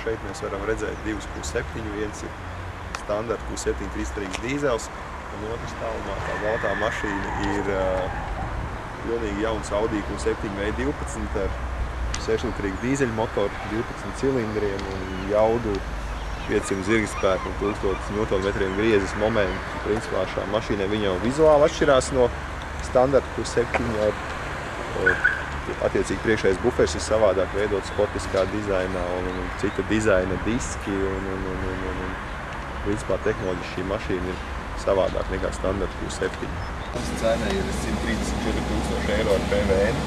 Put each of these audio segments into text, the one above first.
šeit mēs varam redzēt divus Q7, viens ir standarta Q7 3-turīgs dīzels, un otrs tālumā tā baltā mašīna ir pilnīgi jauns Audi Q7 V12 ar 6-litrīgu dīzeļu motoru, 12 cilindriem un jaudu 500 zirgspēku un 1000 Nm griezes momentu. Principā šā mašīnai viņa jau vizuāli atšķirās no standarta Q7 ar attiecīgi priekšējais bufers ir savādāk veidot sportiskā dizainā un cita dizaina diski un principā tehnoloģiski šī mašīna ir savādāk nekā standarta Q7. Cena ir 134 000 € ar PVN.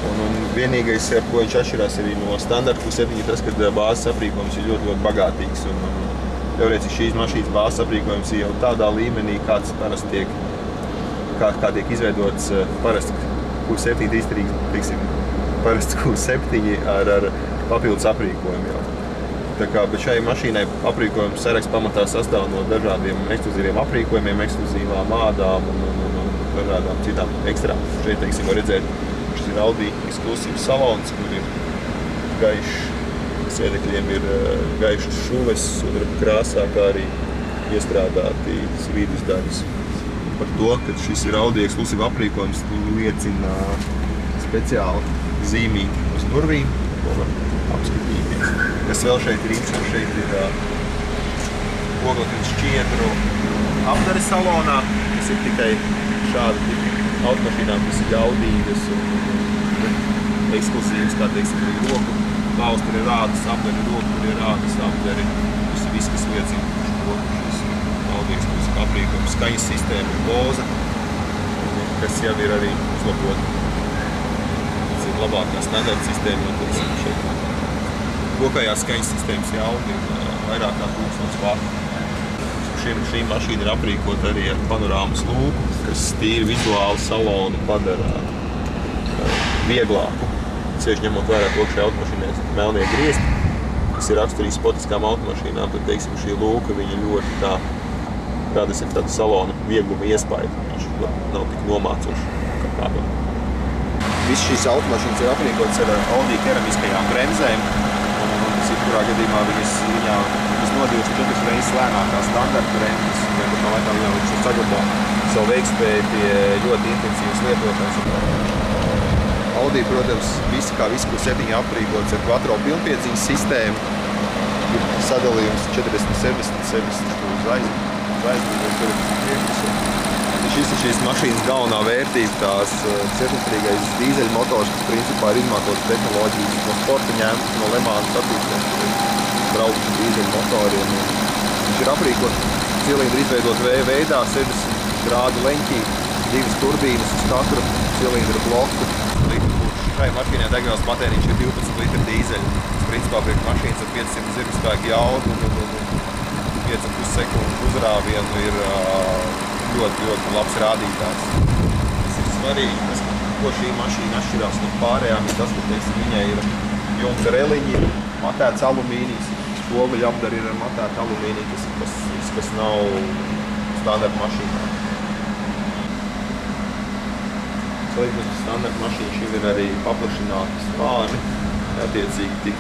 Un vienīgais, ar ko viņš atšķirās arī no standarta Q7, ir tas, ka bāzes aprīkojums ir ļoti bagātīgs. Teorētiski šīs mašīnas bāzes aprīkojums ir jau tādā līmenī, kāds parasti tiek, kā tiek izveidots parasti Q7 3-turīgs, parasti Q7 ar papildus aprīkojumu jau. Bet šai mašīnai aprīkojums saraksts pamatā sastāv no dažādiem ekskluzīviem aprīkojumiem, ekskluzīvām ādām un dažādām citām ekstrām. Šeit, var redzēt, šis ir Audi ekskluzīvs salons, kur ir gaišs, sēdekļiem ir gaišas šuves, sudraba krāsā, kā arī iestrādāti svīdus daļas. Par to, ka šis ir Audi ekskluzīva aprīkojums, liecina speciāli zīmīgi uz durvīm, ko var apskatīties. Kas vēl šeit ir interesanti, šeit ir oglekļa šķiedru apdare salonā, kas ir tikai šāda tipa automašīnām, kas ir jaudīgas un ekskluzīvas, kā teiksim, ir roku bausturi rādas apdari, rokuri rādas apdari. Tas ir viss, kas liecina šo šis Audi ekskluzīva aprīkojums. Skaņas sistēma ir Bose, kas jau ir arī uzlabota. Tas ir labākā standarta sistēma, jo teiksim, šeit lokājās skaņas sistēmas Audi ir vairāk kā 1000 vatu. Šī mašīna ir aprīkota arī ar panorāmas lūku, kas tīri vizuāli salonu padara vieglāku. Cieši ņemot vērā to, ka šajā automašīnā ir melnie griezti, kas ir raksturīgi sportiskām automašīnām, tad, teiksim, šī lūka viņa ļoti tādas ir tāda salona viegluma iespēja. Viņš nav tik nomācošs kā kādam. Viss šīs automašīnas ir aprīkotas ar Audi keramiskajām bremzēm. Kurā gadījumā viņas nodivas 4 reizes lēnākā standarta bremzes, un tā laikā viņš saglabā savu veikspēju pie ļoti intensīvas lietošanas. Audi, protams, kā viss Q7 aprīkots ar quattro pilnpiedziņas sistēmu, ir sadalījums 40-70 uz aizmuguri, Šis ir šīs mašīnas galvenā vērtība, tās 4-litrīgais dīzeļu motors, kas principā ir izmantots tehnoloģijas no sporta ņemtas, no Le Mans satiksmes, kur ir braukuši dīzeļu motoriem. Viņš ir aprīkots cilindri izveidot V veidā, 60 grādu leņķī, 2 turbīnas uz katru cilindru bloku. Šai mašīnai degvielas patēriņš ir 12 litri dīzeļu. Tas principā priekš mašīnas ar 500 zirgspēku jaudu un 5,5 sekundu uzrāvienu ir ļoti labs rādītājs. Tas ir svarīgi, tas, ko šī mašīna atšķirās no pārējām, ir tas, ka, teiksim, viņai ir jumta reliņi, matēts alumīnijs, spoguļu apdari ir ar matētu alumīniju, kas nav standarta mašīnā. Salīdzinot ar standarta mašīnu, šim ir arī paplašināti spāni, attiecīgi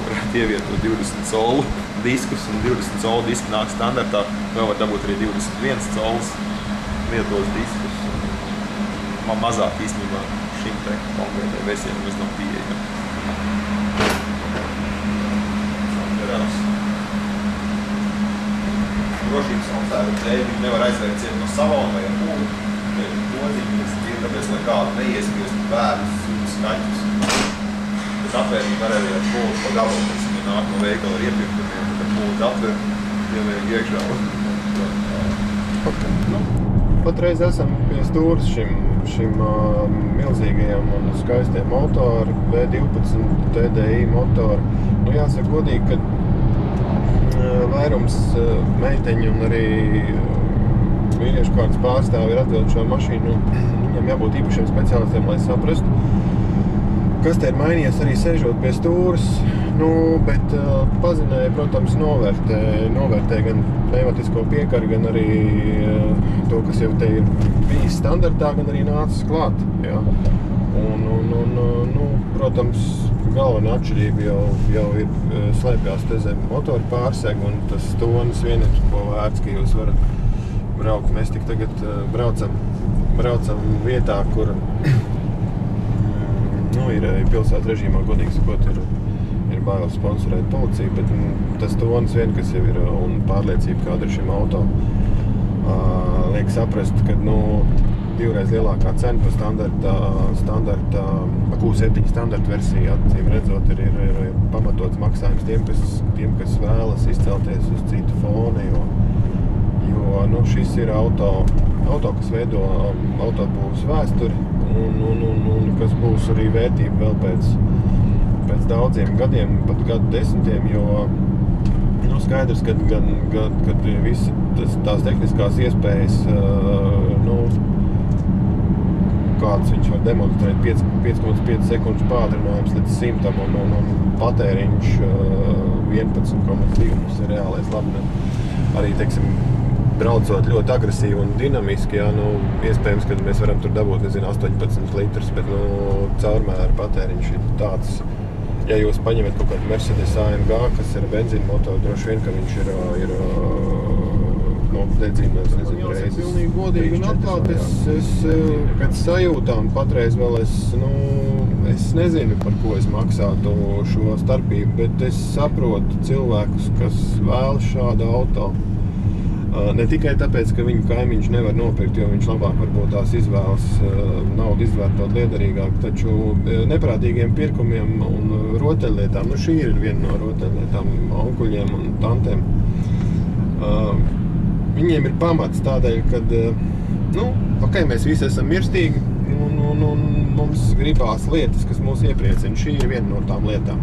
varētu ievietot 20 colu diskus, un 20 colu diski nāk standartā, vēl var dabūt arī 21 colas vietos diskus. Man mazāk īstenībā šim te konkrētai versijai mēs nav pieejami. Drošības apsvērumu dēļ viņi nevar aizvērt ciet no salona vai ar pūli. Podziņi, kas ir tāpēc, lai kādu neiespiestu bērnus un skaņus. Bet apvērtīgi var arī ar pūli pa gabalu, ja nāk no veikala ar iepirkumiem, tad ar pūli atver, ievērk iekšā. Patreiz esam pie stūras šim milzīgajam un skaistiem motoru, V12 TDI motoru. Jāsaka godīgi, ka vairums meiteņu un arī vīriešu kārtas pārstāvi ir atvilduši šo mašīnu. Viņam jābūt īpašiem speciālistiem, lai saprastu, kas te ir mainījies arī sēžot pie stūras. Bet pazinēja, protams, novērtē gan pneumatisko piekari, gan arī to, kas jau te ir bijis standartā, gan arī nācis klāt. Ja. protams, galvenā atšķirība jau ir slēpjās te zem motoru pārsegu, un tas tonis vien ir ko vērts, ka jūs varat braukt. Mēs tik tagad braucam vietā, kur ir pilsētu režīmā, godīgi sakot, ir bail sponsorēt policiju, bet tas tonis vien, kas jau ir, un pārliecība, kāda ir šim auto, liek saprast, ka, divreiz lielākā cena par standarta Q7 standarta versija, acīm redzot, ir pamatots maksājums tiem, kas vēlas izcelties uz citu foni, jo šis ir auto, kas veido autobūvas vēsturi, un kas būs arī vērtība vēl pēc daudziem gadiem, pat gadu desmitiem, jo skaidrs, kad visi tās tehniskās iespējas, kāds viņš var demonstrēt 5,5 sekundžu pātrinājums līdz 100 un patēriņš 11,2 mums ir reālais labums. Arī, teiksim, braucot ļoti agresīvi un dinamiski, iespējams, ka mēs varam tur dabūt, 18 litrus, bet, caurmēra patēriņš ir tāds, ja jūs paņemat kaut kādu Mercedes AMG, kas ir benzīna motoru, droši vien, ka viņš ir dedzinās, nezinu, reizes. Pilnīgi godīgi un atklāt, es pēc sajūtām patreiz vēl es nezinu, par ko es maksātu šo starpību, bet es saprotu cilvēkus, kas vēlas šādu auto. Ne tikai tāpēc, ka viņu kaimiņš nevar nopirkt, jo viņš labāk varbūt tās izvēlas naudu izvērtot liederīgāk, taču neprātīgiem pirkumiem un rotaļlietām, šī ir viena no rotaļlietām, onkuļiem un tantēm, viņiem ir pamats tādēļ, kad, mēs visi esam mirstīgi un mums gribās lietas, kas mūs iepriecina. Šī ir viena no tām lietām.